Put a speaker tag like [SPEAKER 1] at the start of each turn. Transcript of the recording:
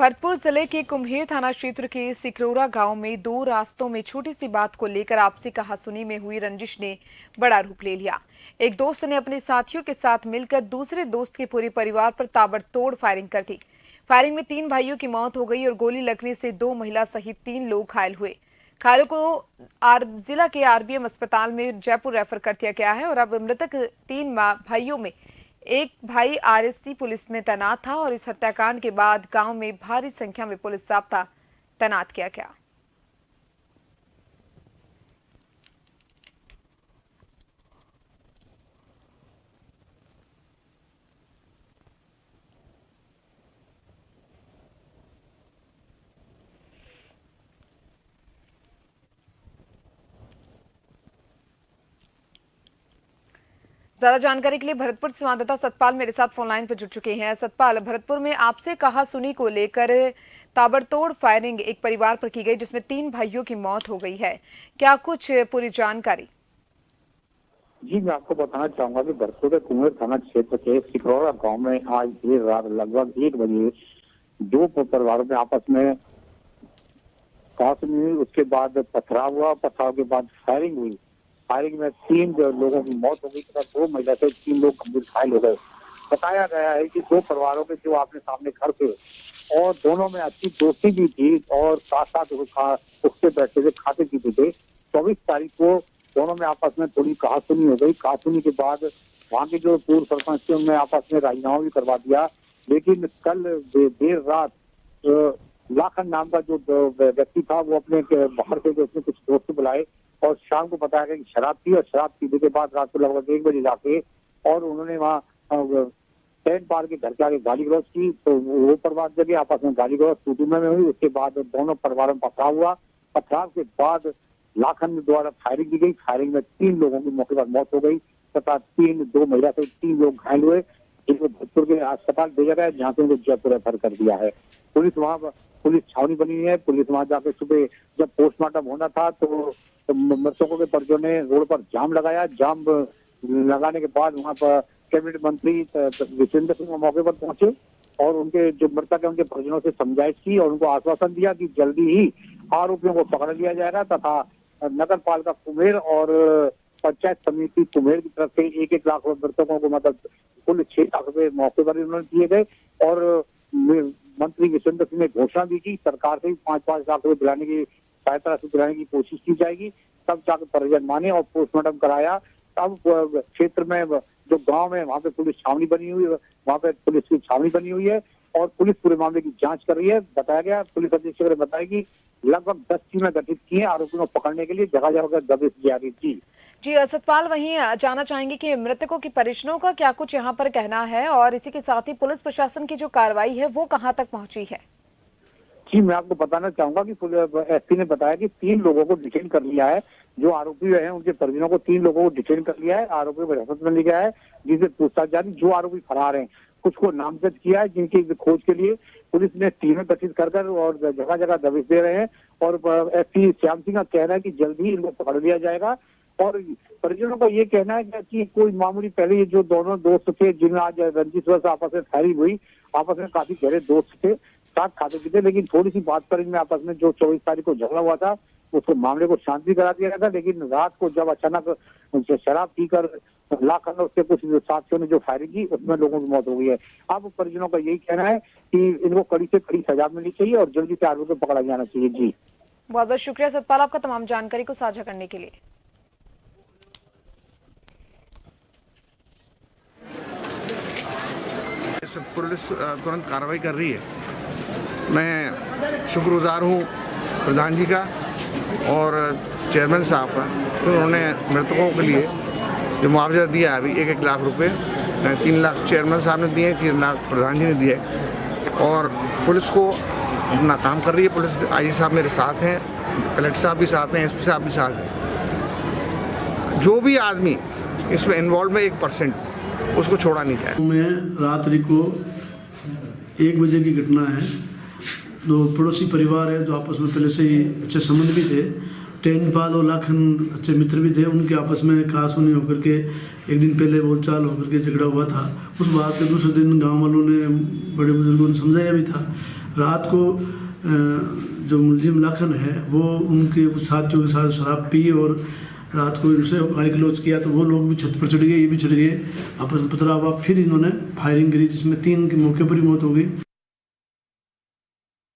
[SPEAKER 1] भरतपुर जिले के कुम्हेर थाना क्षेत्र के सिकरौरा गांव में दो रास्तों में छोटी सी बात को लेकर आपसी कहासुनी में हुई रंजिश ने बड़ा रूप ले लिया। एक दोस्त ने अपने साथियों के साथ मिलकर दूसरे दोस्त के पूरे परिवार पर ताबड़तोड़ फायरिंग कर दी। फायरिंग में 3 भाइयों की मौत हो गई और गोली लगने से 2 महिला सहित 3 लोग घायल हुए। घायलों को जिला के आरबीएम अस्पताल में जयपुर रेफर कर दिया गया है और अब मृतक 3 भाइयों में एक भाई आरएससी पुलिस में तैनात था और इस हत्याकांड के बाद गांव में भारी संख्या में पुलिस जाब्ता तैनात किया गया। ज्यादा जानकारी के लिए भरतपुर संवाददाता सतपाल मेरे साथ फोन लाइन पर जुड़ चुके हैं। सतपाल, भरतपुर में आपसे कहासुनी को लेकर ताबड़तोड़ फायरिंग एक परिवार पर की गई जिसमें 3 भाइयों की मौत हो गई है, क्या कुछ पूरी जानकारी?
[SPEAKER 2] जी, मैं आपको बताना चाहूंगा कि भरतपुर के कुम्हेर थाना क्षेत्र के सिकरौरा गांव में आज देर रात लगभग 1 बजे दो परिवारों में आपस में कहासुनी हुई। उसके बाद पथराव हुआ। पथराव के बाद फायरिंग हुई। फायरिंग में 3 लोगों की मौत हो गई तथा 2 महिला से 3 लोग गंभीर घायल हो गए। बताया गया है कि 2 परिवारों के जो आपने सामने घर थे और दोनों में अच्छी दोस्ती भी थी और साथ साथ उठते बैठते थे, खाते पीते थे। 24 तारीख को दोनों में आपस में थोड़ी कहासुनी हो गई। कहासुनी के बाद वहाँ के जो पूर्व सरपंच थे उनने आपस में राजीनामा भी करवा दिया। लेकिन कल देर रात लाखन नाम का जो व्यक्ति था वो अपने बाहर से जो उसने कुछ दोस्त बुलाए और शाम को बताया गया कि शराब पी और शराब पीने के बाद रात को लगभग 1 बजे जाके और उन्होंने वहाँ टेंट पार के घर के आगे गाली गलौज की। तो वो परिवार जगह आपस में गाली गलौज कुटुंब में हुई। उसके बाद दोनों परिवारों में पथराव हुआ। पथराव के बाद लाखन द्वारा फायरिंग की गई। फायरिंग में 3 लोगों की मौके पर मौत हो गई तथा 2 महिला से 3 लोग घायल हुए, जिनको भरतपुर के अस्पताल भेजा गया जहाँ से उनको जयपुर रेफर कर दिया है। पुलिस छावनी बनी है। पुलिस वहां जाकर सुबह जब पोस्टमार्टम होना था तो मृतकों के परिजनों ने रोड पर जाम लगाया। जाम लगाने के बाद वहां पर कैबिनेट मंत्री विजेंद्र सिंह मौके पर पहुंचे और उनके जो मृतक है उनके परिजनों से समझाइश की और उनको आश्वासन दिया कि जल्दी ही आरोपियों को पकड़ लिया जाएगा तथा नगर पालिका कुम्हेर और पंचायत समिति कुम्हेर की तरफ से 1-1 लाख मृतकों को मतलब कुल 6 लाख रुपए मौके पर उन्होंने दिए गए और मंत्री विजेंद्र सिंह ने घोषणा भी की सरकार से 5-5 लाख रुपए दिलाने की सहायता राशि दिलाने की कोशिश की जाएगी। तब जाकर परिजन माने और पोस्टमार्टम कराया। तब क्षेत्र में जो गांव है वहां पे पुलिस छावनी बनी हुई है, वहां पे पुलिस की छावनी बनी हुई है और पुलिस पूरे मामले की जांच कर रही है। बताया गया पुलिस अधीक्षक ने बताया कि लगभग 10 टीमें गठित की है आरोपियों को पकड़ने के लिए। जगह जगह दबिश जारी की।
[SPEAKER 1] जी सतपाल, वहीं जानना चाहेंगे कि मृतकों के परिजनों का क्या कुछ यहाँ पर कहना है और इसी के साथ ही पुलिस प्रशासन की जो कार्रवाई है वो कहाँ तक पहुंची है?
[SPEAKER 2] जी, मैं आपको बताना चाहूंगा कि एसपी ने बताया कि 3 लोगों को डिटेन कर लिया है। जो आरोपी हैं उनके परिजनों को 3 लोगों को डिटेन कर लिया है। आरोपियों को हिरासत में लिया है जिनसे पूछताछ जारी। जो आरोपी फरार हैं कुछ को नामजद किया है जिनकी खोज के लिए पुलिस ने टीमें गठित कर और जगह जगह दबिश दे रहे हैं और एसपी श्याम सिंह का कहना है कि जल्द ही इनको पकड़ लिया जाएगा। और परिजनों का ये कहना है कि कोई मामूली पहले ये जो दोनों दोस्त थे जिनमें आज रंजिश वजह से आपस में फायरिंग हुई, आपस में काफी गहरे दोस्त थे, साथ खाते पीते, लेकिन थोड़ी सी बात पर इनमें आपस में जो 24 तारीख को झगड़ा हुआ था उसको मामले को शांत भी करा दिया गया था। लेकिन रात को जब अचानक शराब पीकर लाखन और उसके कुछ साथियों ने जो फायरिंग की उसमें लोगों की मौत हो गई है। अब परिजनों का यही कहना है कि इनको कड़ी से कड़ी सजा मिलनी चाहिए और जल्दी से आरोपियों को पकड़ा जाना चाहिए। जी,
[SPEAKER 1] बहुत बहुत शुक्रिया सतपाल आपका तमाम जानकारी को साझा करने के लिए।
[SPEAKER 3] पुलिस तुरंत कार्रवाई कर रही है। मैं शुक्रगुजार हूँ प्रधान जी का और चेयरमैन साहब का, तो उन्होंने मृतकों के लिए जो मुआवजा दिया अभी 1-1 लाख रुपए, 3 लाख चेयरमैन साहब ने दिए, 3 लाख प्रधान जी ने दिए और पुलिस को अपना काम कर रही है। पुलिस आईजी साहब मेरे साथ हैं, कलेक्टर साहब भी साथ हैं, एसपी साहब भी साथ हैं। जो भी आदमी इसमें इन्वॉल्व है 1% उसको छोड़ा नहीं जाए।
[SPEAKER 4] में रात्रि को 1 बजे की घटना है। 2 पड़ोसी परिवार है जो आपस में पहले से ही अच्छे संबंध भी थे। टेनपाल और लाखन अच्छे मित्र भी थे। उनके आपस में कहासुनी होकर के एक दिन पहले बोलचाल होकर के झगड़ा हुआ था। उस बात के दूसरे दिन गांव वालों ने बड़े बुजुर्गों ने समझाया भी था। रात को जो मुलजिम लखन है वो उनके कुछ साथियों के साथ शराब पी और रात को इनसे गाली गलौज किया, तो वो लोग भी छत पर चढ़ गए, ये भी चढ़ गए, आपस में पथराव हुआ। फिर इन्होंने फायरिंग करी जिसमें 3 की मौके पर ही मौत हो गई।